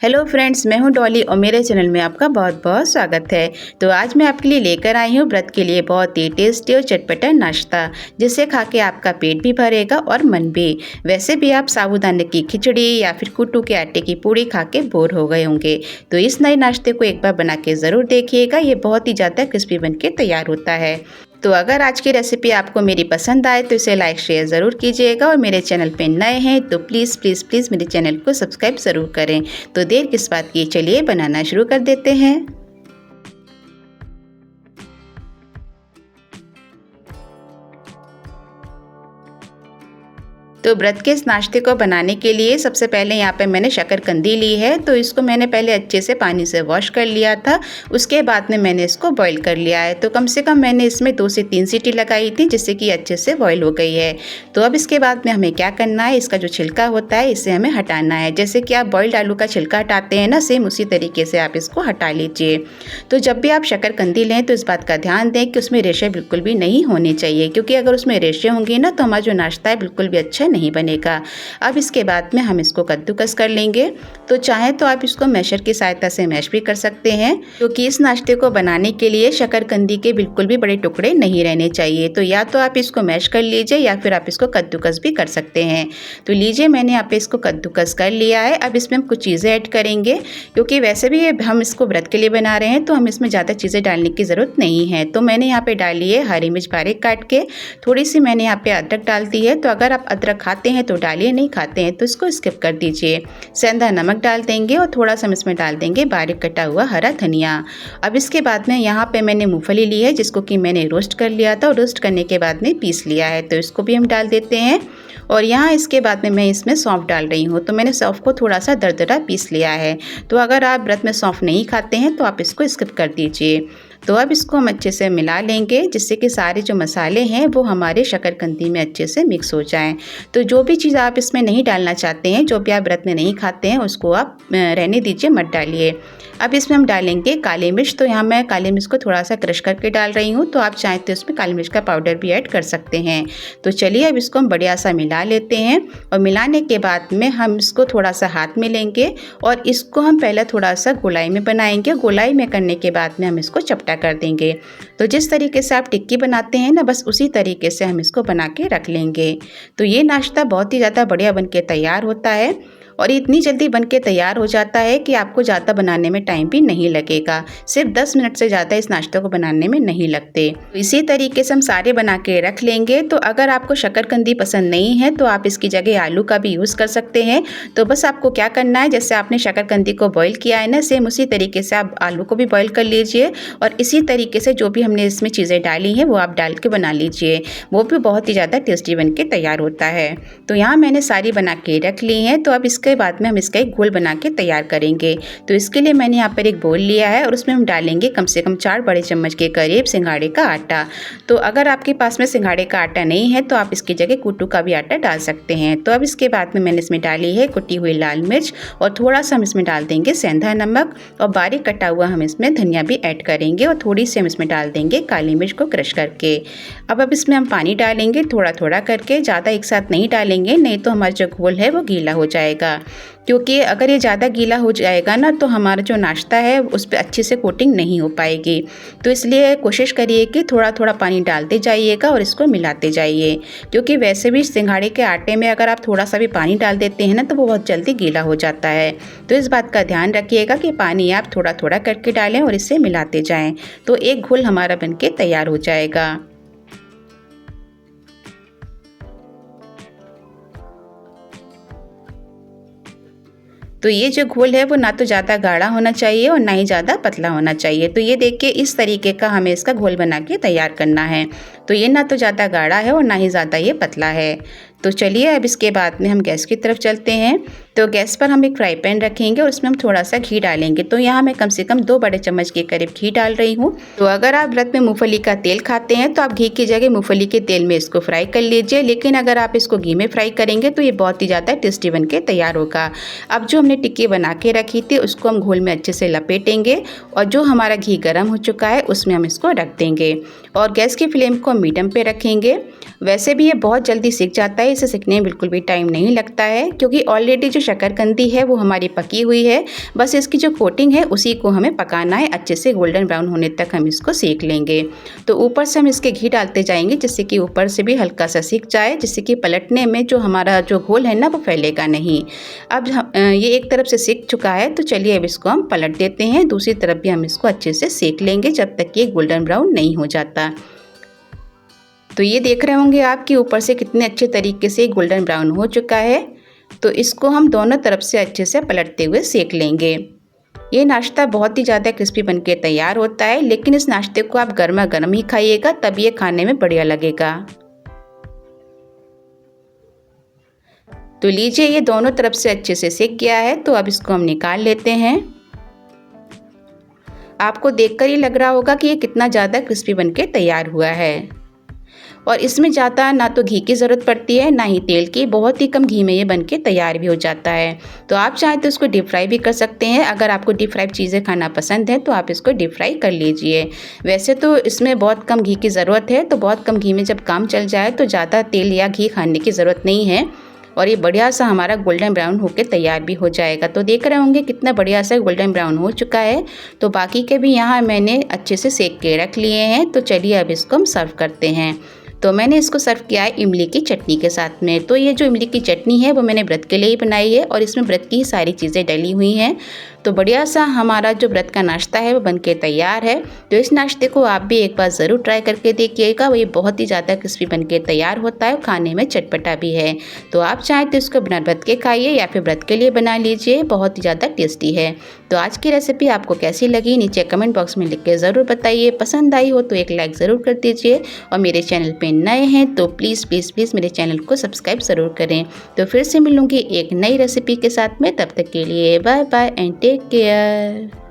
Hello friends, मैं हूं डॉली और मेरे चैनल में आपका बहुत बहुत स्वागत है। तो आज मैं आपके लिए लेकर आई हूं व्रत के लिए बहुत ही टेस्टी और चटपटा नाश्ता, जिसे खा के आपका पेट भी भरेगा और मन भी। वैसे भी आप साबूदाने की खिचड़ी या फिर कुट्टू के आटे की पूड़ी खा के बोर हो गए होंगे, तो इस नए नाश्ते को एक बार बना के ज़रूर देखिएगा। ये बहुत ही ज़्यादा क्रिस्पी बन के तैयार होता है। तो अगर आज की रेसिपी आपको मेरी पसंद आए तो इसे लाइक शेयर ज़रूर कीजिएगा, और मेरे चैनल पे नए हैं तो प्लीज़ प्लीज़ प्लीज़ मेरे चैनल को सब्सक्राइब ज़रूर करें। तो देर किस बात की, चलिए बनाना शुरू कर देते हैं। तो व्रत के इस नाश्ते को बनाने के लिए सबसे पहले यहाँ पे मैंने शकरकंदी ली है। तो इसको मैंने पहले अच्छे से पानी से वॉश कर लिया था, उसके बाद में मैंने इसको बॉईल कर लिया है। तो कम से कम मैंने इसमें 2 से 3 सीटी लगाई थी, जिससे कि अच्छे से बॉईल हो गई है। तो अब इसके बाद में हमें क्या करना है, इसका जो छिलका होता है इसे हमें हटाना है। जैसे कि आप बॉइल्ड आलू का छिलका हटाते हैं ना, सेम उसी तरीके से आप इसको हटा लीजिए। तो जब भी आप शकरकंदी लें तो इस बात का ध्यान दें कि उसमें रेशे बिल्कुल भी नहीं होने चाहिए, क्योंकि अगर उसमें रेशे होंगे ना तो हमारा जो नाश्ता है बिल्कुल भी अच्छा नहीं बनेगा। अब इसके बाद में हम इसको कद्दूकस कर लेंगे। तो चाहे तो आप इसको मैशर की सहायता से मैश भी कर सकते हैं, क्योंकि इस नाश्ते को बनाने के लिए शकरकंदी के बिल्कुल भी बड़े टुकड़े नहीं रहने चाहिए। तो या तो आप इसको मैश कर लीजिए या फिर आप इसको कद्दूकस भी कर सकते हैं। तो लीजिए, मैंने यहाँ पे इसको कद्दूकस कर लिया है। अब इसमें हम कुछ चीज़ें ऐड करेंगे, क्योंकि वैसे भी हम इसको व्रत के लिए बना रहे हैं तो हम इसमें ज़्यादा चीज़ें डालने की ज़रूरत नहीं है। तो मैंने यहाँ पे डाली है हरी मिर्च बारीक काट के, थोड़ी सी मैंने यहाँ पे अदरक डाल दी है। तो अगर आप अदरक खाते हैं तो डालिए, नहीं खाते हैं तो इसको स्किप कर दीजिए। सेंधा नमक डाल देंगे और थोड़ा सा इसमें डाल देंगे बारीक कटा हुआ हरा धनिया। अब इसके बाद में यहाँ पे मैंने मूंगफली ली है, जिसको कि मैंने रोस्ट कर लिया था और रोस्ट करने के बाद में पीस लिया है। तो इसको भी हम डाल देते हैं। और यहाँ इसके बाद में मैं इसमें सौंफ डाल रही हूँ। तो मैंने सौंफ को थोड़ा सा दरदरा पीस लिया है। तो अगर आप व्रत में सौंफ नहीं खाते हैं तो आप इसको स्किप कर दीजिए। तो अब इसको हम अच्छे से मिला लेंगे, जिससे कि सारे जो मसाले हैं वो हमारे शकरकंदी में अच्छे से मिक्स हो जाएं। तो जो भी चीज़ आप इसमें नहीं डालना चाहते हैं, जो भी आप व्रत में नहीं खाते हैं, उसको आप रहने दीजिए, मत डालिए। अब इसमें हम डालेंगे काली मिर्च। तो यहाँ मैं काली मिर्च को थोड़ा सा क्रश करके डाल रही हूँ। तो आप चाहें तो इसमें काली मिर्च का पाउडर भी ऐड कर सकते हैं। तो चलिए, अब इसको हम बढ़िया सा मिला लेते हैं। और मिलाने के बाद में हम इसको थोड़ा सा हाथ में लेंगे और इसको हम पहले थोड़ा सा गोलाई में बनाएंगे। गोलाई में करने के बाद में हम इसको चपटा कर देंगे। तो जिस तरीके से आप टिक्की बनाते हैं ना, बस उसी तरीके से हम इसको बना के रख लेंगे। तो ये नाश्ता बहुत ही ज़्यादा बढ़िया बन के तैयार होता है, और इतनी जल्दी बन के तैयार हो जाता है कि आपको ज़्यादा बनाने में टाइम भी नहीं लगेगा। सिर्फ 10 मिनट से ज़्यादा इस नाश्ते को बनाने में नहीं लगते। इसी तरीके से हम सारे बना के रख लेंगे। तो अगर आपको शकरकंदी पसंद नहीं है तो आप इसकी जगह आलू का भी यूज़ कर सकते हैं। तो बस आपको क्या करना है, जैसे आपने शकरकंदी को बॉईल किया है ना, सेम उसी तरीके से आप आलू को भी बॉईल कर लीजिए। और इसी तरीके से जो भी हमने इसमें चीज़ें डाली हैं वो आप डाल के बना लीजिए, वो भी बहुत ही ज़्यादा टेस्टी बन के तैयार होता है। तो यहाँ मैंने सारी बना के रख ली हैं। तो अब इसके बाद में हम इसका एक घोल बना के तैयार करेंगे। तो इसके लिए मैंने यहाँ पर एक बोल लिया है और उसमें हम डालेंगे कम से कम 4 बड़े चम्मच के करीब सिंघाड़े का आटा। तो अगर आपके पास में सिंघाड़े का आटा नहीं है तो आप इसकी जगह कुट्टू का भी आटा डाल सकते हैं। तो अब इसके बाद में मैंने इसमें डाली है कुटी हुई लाल मिर्च, और थोड़ा सा हम इसमें डाल देंगे सेंधा नमक, और बारीक कटा हुआ हम इसमें धनिया भी ऐड करेंगे, और थोड़ी सी हम इसमें डाल देंगे काली मिर्च को क्रश करके। अब इसमें हम पानी डालेंगे थोड़ा थोड़ा करके, ज़्यादा एक साथ नहीं डालेंगे, नहीं तो हमारा जो घोल है वो गीला हो जाएगा। क्योंकि अगर ये ज़्यादा गीला हो जाएगा ना तो हमारा जो नाश्ता है उस पर अच्छे से कोटिंग नहीं हो पाएगी। तो इसलिए कोशिश करिए कि थोड़ा थोड़ा पानी डालते जाइएगा और इसको मिलाते जाइए, क्योंकि वैसे भी सिंघाड़े के आटे में अगर आप थोड़ा सा भी पानी डाल देते हैं ना तो वो बहुत जल्दी गीला हो जाता है। तो इस बात का ध्यान रखिएगा कि पानी आप थोड़ा थोड़ा करके डालें और इसे मिलाते जाएँ। तो एक घोल हमारा बन के तैयार हो जाएगा। तो ये जो घोल है वो ना तो ज़्यादा गाढ़ा होना चाहिए और ना ही ज़्यादा पतला होना चाहिए। तो ये देखिए, इस तरीके का हमें इसका घोल बना के तैयार करना है। तो ये ना तो ज़्यादा गाढ़ा है और ना ही ज़्यादा ये पतला है। तो चलिए, अब इसके बाद में हम गैस की तरफ चलते हैं। तो गैस पर हम एक फ्राई पैन रखेंगे और उसमें हम थोड़ा सा घी डालेंगे। तो यहाँ मैं कम से कम 2 बड़े चम्मच के करीब घी डाल रही हूँ। तो अगर आप व्रत में मूंगफली का तेल खाते हैं तो आप घी की जगह मूंगफली के तेल में इसको फ्राई कर लीजिए, लेकिन अगर आप इसको घी में फ्राई करेंगे तो ये बहुत ही ज़्यादा टेस्टी बन के तैयार होगा। अब जो हमने टिक्की बना के रखी थी उसको हम घोल में अच्छे से लपेटेंगे, और जो हमारा घी गर्म हो चुका है उसमें हम इसको रख देंगे, और गैस की फ्लेम को मीडियम पे रखेंगे। वैसे भी ये बहुत जल्दी सिक जाता है, इसे सिकने में बिल्कुल भी टाइम नहीं लगता है क्योंकि ऑलरेडी जो शकरकंदी है वो हमारी पकी हुई है। बस इसकी जो कोटिंग है उसी को हमें पकाना है, अच्छे से गोल्डन ब्राउन होने तक हम इसको सेक लेंगे। तो ऊपर से हम इसके घी डालते जाएंगे जिससे कि ऊपर से भी हल्का सा सिक जाए, जिससे कि पलटने में जो हमारा जो घोल है ना वो फैलेगा नहीं। अब ये एक तरफ से सिक चुका है तो चलिए अब इसको हम पलट देते हैं, दूसरी तरफ भी हम इसको अच्छे से सेक लेंगे जब तक ये गोल्डन ब्राउन नहीं हो जाता। तो ये देख रहे होंगे आप कि ऊपर से कितने अच्छे तरीके से गोल्डन ब्राउन हो चुका है। तो इसको हम दोनों तरफ से अच्छे से पलटते हुए सेक लेंगे। ये नाश्ता बहुत ही ज़्यादा क्रिस्पी बनके तैयार होता है, लेकिन इस नाश्ते को आप गर्मा गर्म ही खाइएगा तब ये खाने में बढ़िया लगेगा। तो लीजिए ये दोनों तरफ से अच्छे से सेक गया है, तो अब इसको हम निकाल लेते हैं। आपको देखकर ही लग रहा होगा कि ये कितना ज़्यादा क्रिस्पी बनके तैयार हुआ है। और इसमें ज़्यादा ना तो घी की ज़रूरत पड़ती है ना ही तेल की, बहुत ही कम घी में ये बनके तैयार भी हो जाता है। तो आप चाहें तो इसको डीप फ्राई भी कर सकते हैं। अगर आपको डीप फ्राई चीज़ें खाना पसंद है तो आप इसको डीप फ्राई कर लीजिए। वैसे तो इसमें बहुत कम घी की ज़रूरत है, तो बहुत कम घी में जब काम चल जाए तो ज़्यादा तेल या घी खाने की ज़रूरत नहीं है और ये बढ़िया सा हमारा गोल्डन ब्राउन होकर तैयार भी हो जाएगा। तो देख रहे होंगे कितना बढ़िया सा गोल्डन ब्राउन हो चुका है। तो बाकी के भी यहाँ मैंने अच्छे से सेक के रख लिए हैं। तो चलिए अब इसको हम सर्व करते हैं। तो मैंने इसको सर्व किया है इमली की चटनी के साथ में। तो ये जो इमली की चटनी है वो मैंने व्रत के लिए ही बनाई है और इसमें व्रत की सारी चीज़ें डली हुई हैं। तो बढ़िया सा हमारा जो व्रत का नाश्ता है वो बनके तैयार है। तो इस नाश्ते को आप भी एक बार ज़रूर ट्राई करके देखिएगा। वो ये बहुत ही ज़्यादा क्रिस्पी बनके तैयार होता है, खाने में चटपटा भी है। तो आप चाहें तो इसको बिना व्रत के खाइए या फिर व्रत के लिए बना लीजिए, बहुत ही ज़्यादा टेस्टी है। तो आज की रेसिपी आपको कैसी लगी नीचे कमेंट बॉक्स में लिख के ज़रूर बताइए। पसंद आई हो तो एक लाइक ज़रूर कर दीजिए और मेरे चैनल पे नए हैं तो प्लीज़ प्लीज़ प्लीज़ मेरे चैनल को सब्सक्राइब ज़रूर करें। तो फिर से मिलूँगी एक नई रेसिपी के साथ में, तब तक के लिए bye bye and take care.